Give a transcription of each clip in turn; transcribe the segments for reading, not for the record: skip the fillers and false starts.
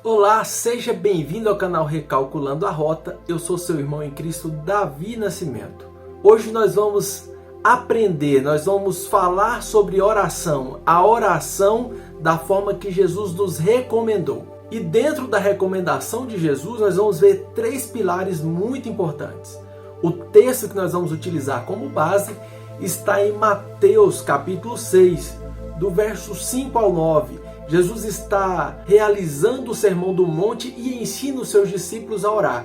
Olá, seja bem-vindo ao canal Recalculando a Rota. Eu sou seu irmão em Cristo, Davi Nascimento. Hoje nós vamos falar sobre oração, a oração da forma que Jesus nos recomendou. E dentro da recomendação de Jesus, nós vamos ver três pilares muito importantes. O texto que nós vamos utilizar como base está em Mateus capítulo 6, do verso 5 ao 9. Jesus está realizando o Sermão do Monte e ensina os seus discípulos a orar.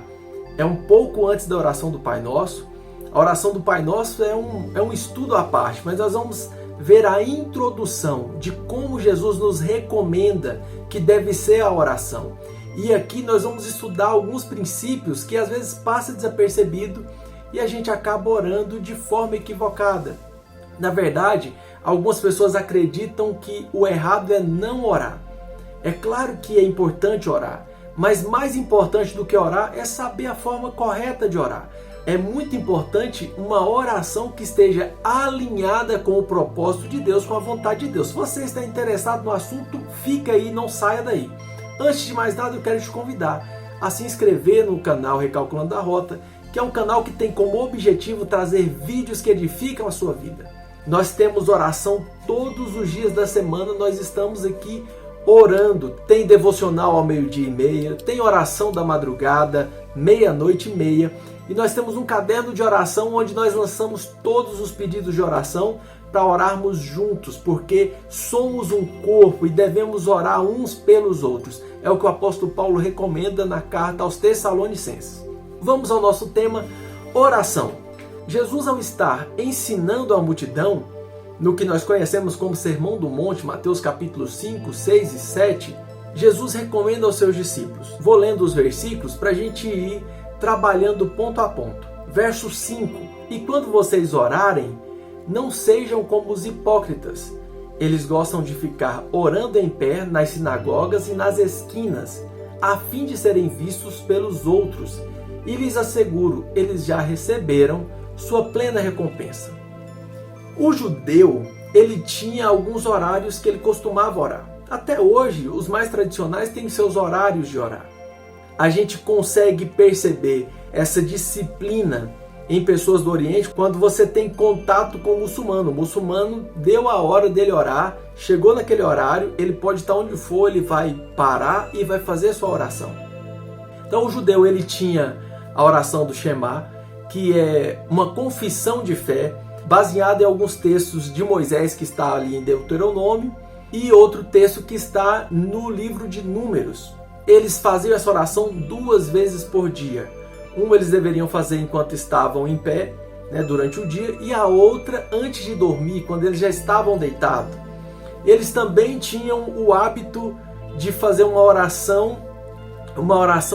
É um pouco antes da oração do Pai Nosso. A oração do Pai Nosso é um estudo à parte, mas nós vamos ver a introdução de como Jesus nos recomenda que deve ser a oração. E aqui nós vamos estudar alguns princípios que às vezes passa desapercebido e a gente acaba orando de forma equivocada. Na verdade, algumas pessoas acreditam que o errado é não orar. É claro que é importante orar, mas mais importante do que orar é saber a forma correta de orar. É muito importante uma oração que esteja alinhada com o propósito de Deus, com a vontade de Deus. Se você está interessado no assunto, fica aí, não saia daí. Antes de mais nada, eu quero te convidar a se inscrever no canal Recalculando a Rota, que é um canal que tem como objetivo trazer vídeos que edificam a sua vida. Nós temos oração todos os dias da semana, nós estamos aqui orando. Tem devocional ao 12:30, tem oração da madrugada, 00:30, e nós temos um caderno de oração onde nós lançamos todos os pedidos de oração para orarmos juntos, porque somos um corpo e devemos orar uns pelos outros. É o que o apóstolo Paulo recomenda na carta aos Tessalonicenses. Vamos ao nosso tema, oração. Jesus, ao estar ensinando a multidão, no que nós conhecemos como Sermão do Monte, Mateus capítulos 5, 6 e 7, Jesus recomenda aos seus discípulos. Vou lendo os versículos para a gente ir trabalhando ponto a ponto. Verso 5: E quando vocês orarem, não sejam como os hipócritas. Eles gostam de ficar orando em pé nas sinagogas e nas esquinas, a fim de serem vistos pelos outros. E lhes asseguro, eles já receberam sua plena recompensa. O judeu, ele tinha alguns horários que ele costumava orar. Até hoje, os mais tradicionais têm seus horários de orar. A gente consegue perceber essa disciplina em pessoas do Oriente quando você tem contato com o muçulmano. O muçulmano deu a hora dele orar, chegou naquele horário, ele pode estar onde for, ele vai parar e vai fazer sua oração. Então o judeu, ele tinha a oração do Shema, que é uma confissão de fé baseada em alguns textos de Moisés que está ali em Deuteronômio e outro texto que está no livro de Números. Eles faziam essa oração 2 vezes por dia. Uma eles deveriam fazer enquanto estavam em pé, durante o dia, e a outra antes de dormir, quando eles já estavam deitados. Eles também tinham o hábito de fazer uma oração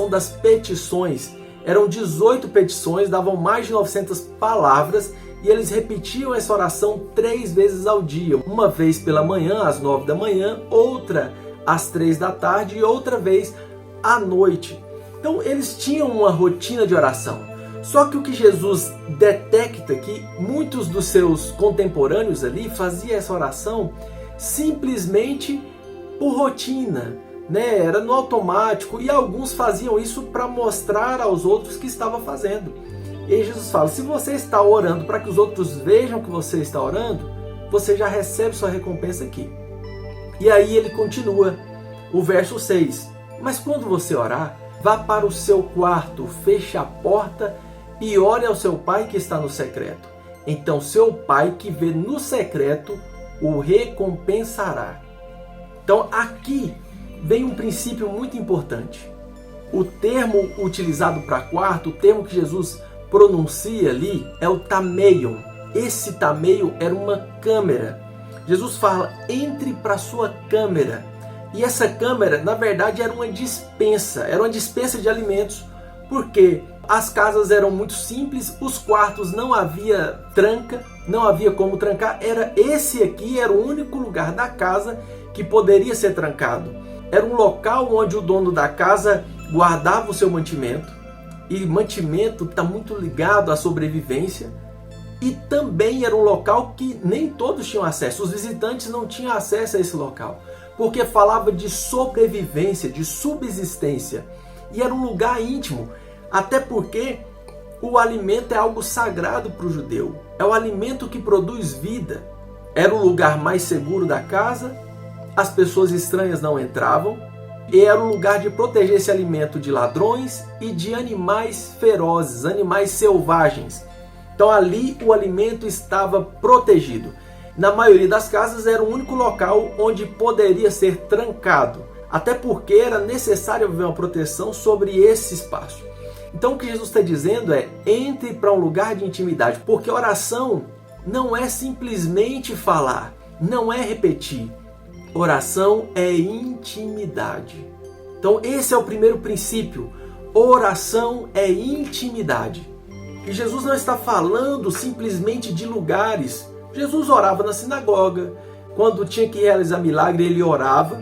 das petições. Eram 18 petições, davam mais de 900 palavras e eles repetiam essa oração 3 vezes ao dia. Uma vez pela manhã, às 9 da manhã, outra às 3 da tarde e outra vez à noite. Então eles tinham uma rotina de oração. Só que o que Jesus detecta é que muitos dos seus contemporâneos ali faziam essa oração simplesmente por rotina. Era no automático, e alguns faziam isso para mostrar aos outros que estava fazendo. E Jesus fala, se você está orando para que os outros vejam que você está orando, você já recebe sua recompensa aqui. E aí ele continua, o verso 6, mas quando você orar, vá para o seu quarto, feche a porta e ore ao seu pai que está no secreto. Então seu pai que vê no secreto o recompensará. Então aqui vem um princípio muito importante. O termo utilizado para quarto, o termo que Jesus pronuncia ali, é o tameion. Esse tameion era uma câmara. Jesus fala, entre para a sua câmara. E essa câmara, na verdade, era uma dispensa de alimentos, porque as casas eram muito simples, os quartos não havia tranca, não havia como trancar. Esse aqui era o único lugar da casa que poderia ser trancado. Era um local onde o dono da casa guardava o seu mantimento, e mantimento está muito ligado à sobrevivência, e também era um local que nem todos tinham acesso, os visitantes não tinham acesso a esse local. porque falava de sobrevivência, de subsistência. E era um lugar íntimo, até porque o alimento é algo sagrado para o judeu. É o alimento que produz vida. Era o lugar mais seguro da casa, as pessoas estranhas não entravam, e era um lugar de proteger esse alimento de ladrões e de animais ferozes, animais selvagens. Então ali o alimento estava protegido. Na maioria das casas era o único local onde poderia ser trancado, até porque era necessário haver uma proteção sobre esse espaço. Então o que Jesus está dizendo é: entre para um lugar de intimidade, porque oração não é simplesmente falar, não é repetir. Oração é intimidade. Então esse é o primeiro princípio. Oração é intimidade. E Jesus não está falando simplesmente de lugares. Jesus orava na sinagoga. Quando tinha que realizar milagre, ele orava,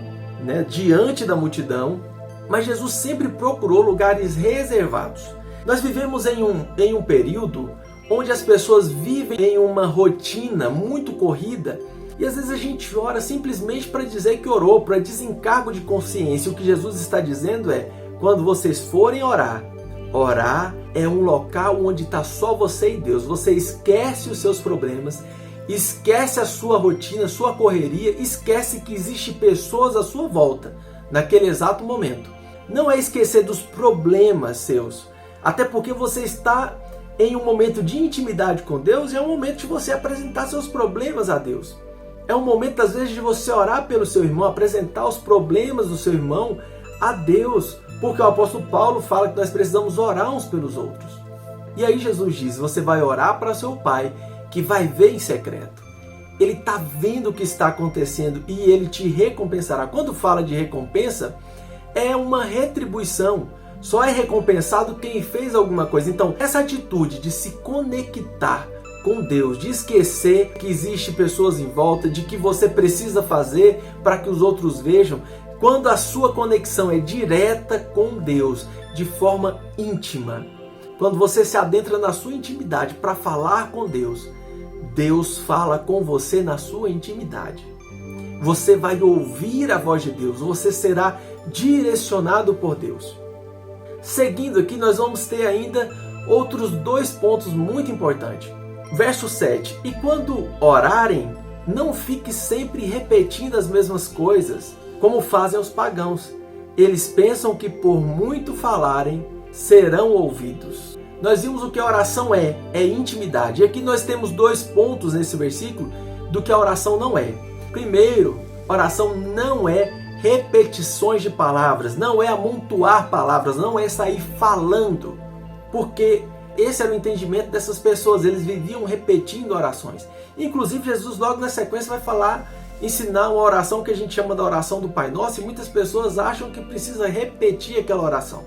diante da multidão. Mas Jesus sempre procurou lugares reservados. Nós vivemos em um período onde as pessoas vivem em uma rotina muito corrida. E às vezes a gente ora simplesmente para dizer que orou, para desencargo de consciência. O que Jesus está dizendo é: quando vocês forem orar, orar é um local onde está só você e Deus. Você esquece os seus problemas, esquece a sua rotina, a sua correria, esquece que existem pessoas à sua volta naquele exato momento. Não é esquecer dos problemas seus, até porque você está em um momento de intimidade com Deus e é um momento de você apresentar seus problemas a Deus. É um momento, às vezes, de você orar pelo seu irmão, apresentar os problemas do seu irmão a Deus, porque o apóstolo Paulo fala que nós precisamos orar uns pelos outros. E aí Jesus diz: você vai orar para seu Pai, que vai ver em secreto. Ele está vendo o que está acontecendo e ele te recompensará. Quando fala de recompensa, é uma retribuição. Só é recompensado quem fez alguma coisa. Então, essa atitude de se conectar com Deus, de esquecer que existe pessoas em volta, de que você precisa fazer para que os outros vejam, quando a sua conexão é direta com Deus, de forma íntima, quando você se adentra na sua intimidade para falar com Deus, Deus fala com você na sua intimidade. Você vai ouvir a voz de Deus, você será direcionado por Deus. Seguindo aqui, nós vamos ter ainda outros 2 pontos muito importantes. Verso 7. E quando orarem, não fique sempre repetindo as mesmas coisas, como fazem os pagãos. Eles pensam que por muito falarem, serão ouvidos. Nós vimos o que a oração é intimidade. E aqui nós temos 2 pontos nesse versículo do que a oração não é. Primeiro, oração não é repetições de palavras, não é amontoar palavras, não é sair falando, porque esse era o entendimento dessas pessoas, eles viviam repetindo orações. Inclusive Jesus logo na sequência vai ensinar uma oração que a gente chama da oração do Pai Nosso, e muitas pessoas acham que precisa repetir aquela oração.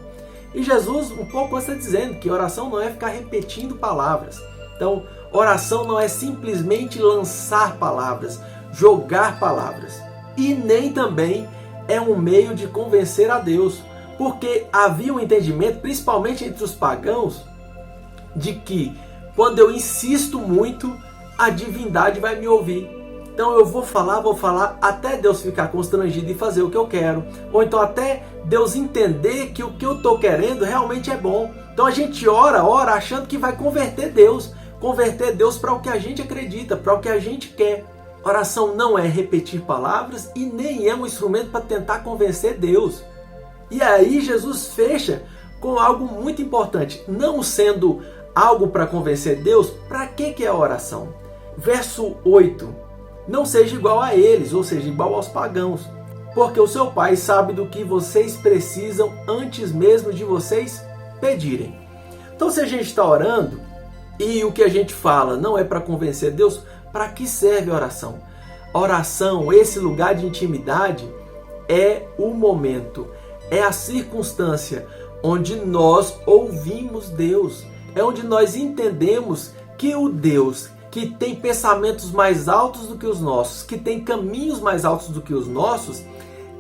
E Jesus um pouco antes está dizendo que oração não é ficar repetindo palavras. Então, oração não é simplesmente lançar palavras, jogar palavras. E nem também é um meio de convencer a Deus, porque havia um entendimento, principalmente entre os pagãos, de que quando eu insisto muito, a divindade vai me ouvir. Então eu vou falar até Deus ficar constrangido e fazer o que eu quero, ou então até Deus entender que o que eu estou querendo realmente é bom. Então a gente ora achando que vai converter Deus para o que a gente acredita, para o que a gente quer. Oração não é repetir palavras e nem é um instrumento para tentar convencer Deus. E aí Jesus fecha com algo muito importante. Não sendo algo para convencer Deus, para que é a oração? Verso 8. Não seja igual a eles, ou seja, igual aos pagãos, porque o seu Pai sabe do que vocês precisam antes mesmo de vocês pedirem. Então, se a gente está orando e o que a gente fala não é para convencer Deus, para que serve a oração? A oração, esse lugar de intimidade, é o momento, é a circunstância onde nós ouvimos Deus, é onde nós entendemos que o Deus que tem pensamentos mais altos do que os nossos, que tem caminhos mais altos do que os nossos,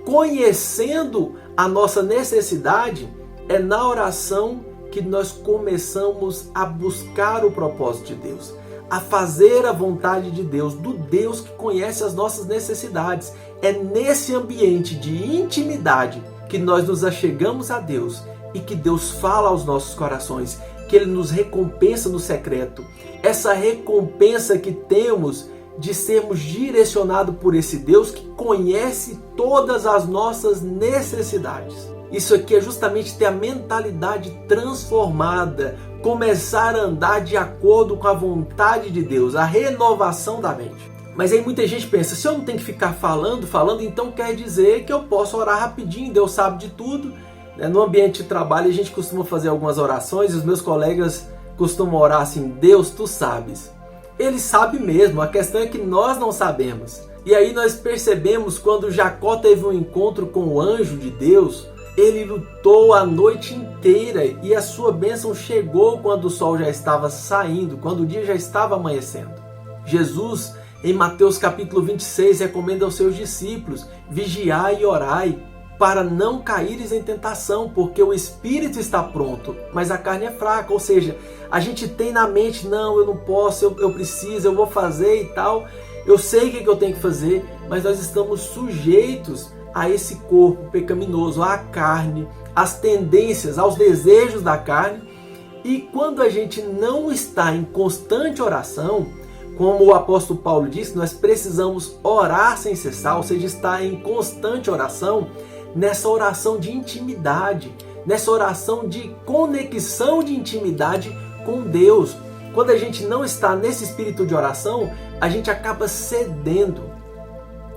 conhecendo a nossa necessidade, é na oração que nós começamos a buscar o propósito de Deus, a fazer a vontade de Deus, do Deus que conhece as nossas necessidades. É nesse ambiente de intimidade que nós nos achegamos a Deus e que Deus fala aos nossos corações, que Ele nos recompensa no secreto. Essa recompensa que temos de sermos direcionados por esse Deus que conhece todas as nossas necessidades. Isso aqui é justamente ter a mentalidade transformada, começar a andar de acordo com a vontade de Deus, a renovação da mente. Mas aí muita gente pensa, se eu não tenho que ficar falando, então quer dizer que eu posso orar rapidinho, Deus sabe de tudo. No ambiente de trabalho a gente costuma fazer algumas orações e os meus colegas costumam orar assim, Deus, tu sabes. Ele sabe mesmo, a questão é que nós não sabemos. E aí nós percebemos quando Jacó teve um encontro com o anjo de Deus, ele lutou a noite inteira e a sua bênção chegou quando o sol já estava saindo, quando o dia já estava amanhecendo. Jesus, em Mateus capítulo 26, recomenda aos seus discípulos, vigiai e orai, para não caíres em tentação, porque o espírito está pronto, mas a carne é fraca. Ou seja, a gente tem na mente, não, eu não posso, eu preciso, eu vou fazer e tal. Eu sei o que eu tenho que fazer, mas nós estamos sujeitos a esse corpo pecaminoso, à carne, às tendências, aos desejos da carne. E quando a gente não está em constante oração, como o apóstolo Paulo disse, nós precisamos orar sem cessar, ou seja, estar em constante oração, nessa oração de intimidade, nessa oração de conexão de intimidade com Deus. Quando a gente não está nesse espírito de oração, a gente acaba cedendo.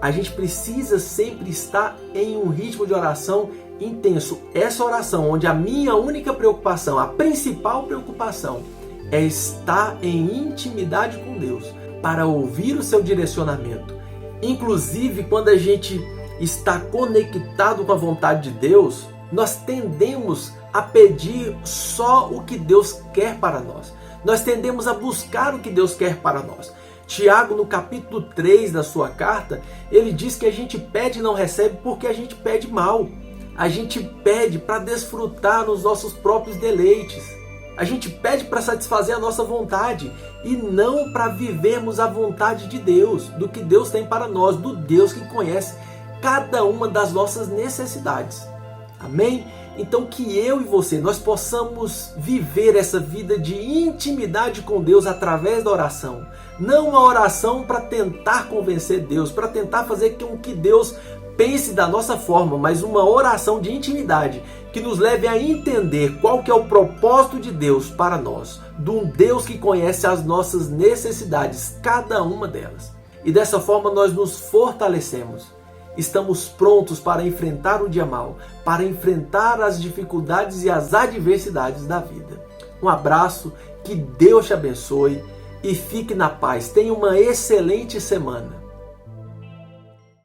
A gente precisa sempre estar em um ritmo de oração intenso. Essa oração, onde a minha única preocupação, a principal preocupação, é estar em intimidade com Deus, para ouvir o seu direcionamento. Inclusive, quando a gente está conectado com a vontade de Deus, nós tendemos a pedir só o que Deus quer para nós. Nós tendemos a buscar o que Deus quer para nós. Tiago, no capítulo 3 da sua carta, ele diz que a gente pede e não recebe porque a gente pede mal. A gente pede para desfrutar nos nossos próprios deleites. A gente pede para satisfazer a nossa vontade e não para vivermos a vontade de Deus, do que Deus tem para nós, do Deus que conhece cada uma das nossas necessidades. Amém? Então que eu e você, nós possamos viver essa vida de intimidade com Deus através da oração. Não uma oração para tentar convencer Deus, para tentar fazer com que Deus pense da nossa forma, mas uma oração de intimidade que nos leve a entender qual que é o propósito de Deus para nós, de um Deus que conhece as nossas necessidades, cada uma delas. E dessa forma nós nos fortalecemos. Estamos prontos para enfrentar o dia mau, para enfrentar as dificuldades e as adversidades da vida. Um abraço, que Deus te abençoe e fique na paz. Tenha uma excelente semana.